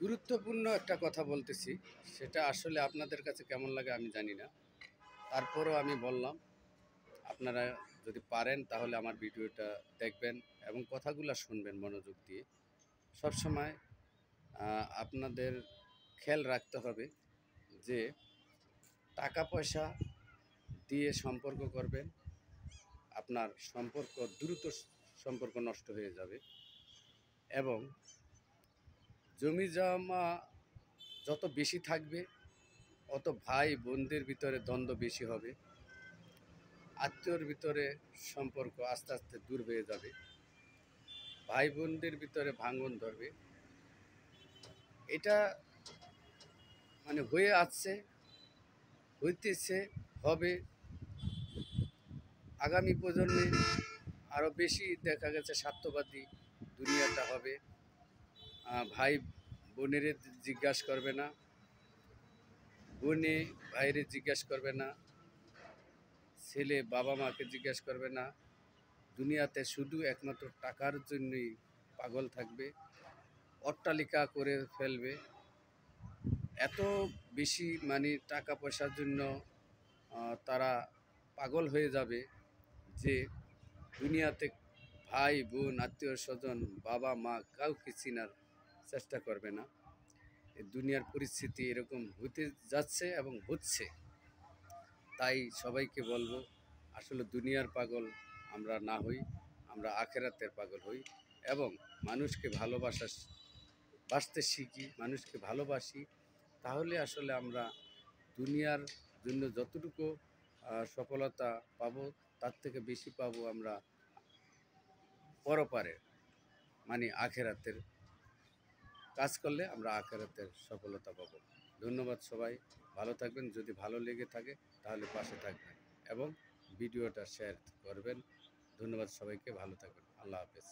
গুরুত্বপূর্ণ একটা কথা বলতেছি, সেটা আসলে আপনাদের কাছে কেমন লাগে আমি জানি না। তারপরও আমি বললাম, আপনারা যদি পারেন তাহলে আমার ভিডিওটা দেখবেন এবং কথাগুলো শুনবেন মনোযোগ দিয়ে। সবসময় আপনাদের খেয়াল রাখতে হবে যে টাকা পয়সা দিয়ে সম্পর্ক করবেন, আপনার সম্পর্ক দ্রুত সম্পর্ক নষ্ট হয়ে যাবে এবং জমি জমা যত বেশি থাকবে অত ভাই বোনদের ভিতরে দ্বন্দ্ব বেশি হবে, আত্মীয়র ভিতরে সম্পর্ক আস্তে আস্তে দূর হয়ে যাবে, ভাই বোনদের ভিতরে ভাঙন ধরবে। এটা মানে হয়ে আসছে, হইতেছে, হবে। আগামী প্রজন্মে আরও বেশি দেখা গেছে স্বার্থবাদী দুনিয়াটা হবে। ভাই বোনের জিজ্ঞাসা করবে না, বোনে ভাইরে জিজ্ঞাসা করবে না, ছেলে বাবা মাকে জিজ্ঞাসা করবে না। দুনিয়াতে শুধু একমাত্র টাকার জন্যই পাগল থাকবে, অট্টালিকা করে ফেলবে। এত বেশি মানে টাকা পয়সার জন্য তারা পাগল হয়ে যাবে যে দুনিয়াতে ভাই বোন আত্মীয় স্বজন বাবা মা কাউকে চেনার চেষ্টা করবে না। এই দুনিয়ার পরিস্থিতি এরকম হতে যাচ্ছে এবং হচ্ছে। তাই সবাইকে বলবো, আসলে দুনিয়ার পাগল আমরা না হই, আমরা আখেরাতের পাগল হই এবং মানুষকে বাসতে শিখি, মানুষকে ভালোবাসি। তাহলে আসলে আমরা দুনিয়ার জন্য যতটুকু সফলতা পাবো তার থেকে বেশি পাবো আমরা পরপারে, মানে আখেরাতের কাজ করলে আমরা আখেরাতের সফলতা পাবো। ধন্যবাদ সবাই, ভালো থাকবেন। যদি ভালো লেগে থাকে তাহলে পাশে থাকবেন এবং ভিডিওটা শেয়ার করবেন। ধন্যবাদ সবাইকে, ভালো থাকবেন। আল্লাহ হাফেজ।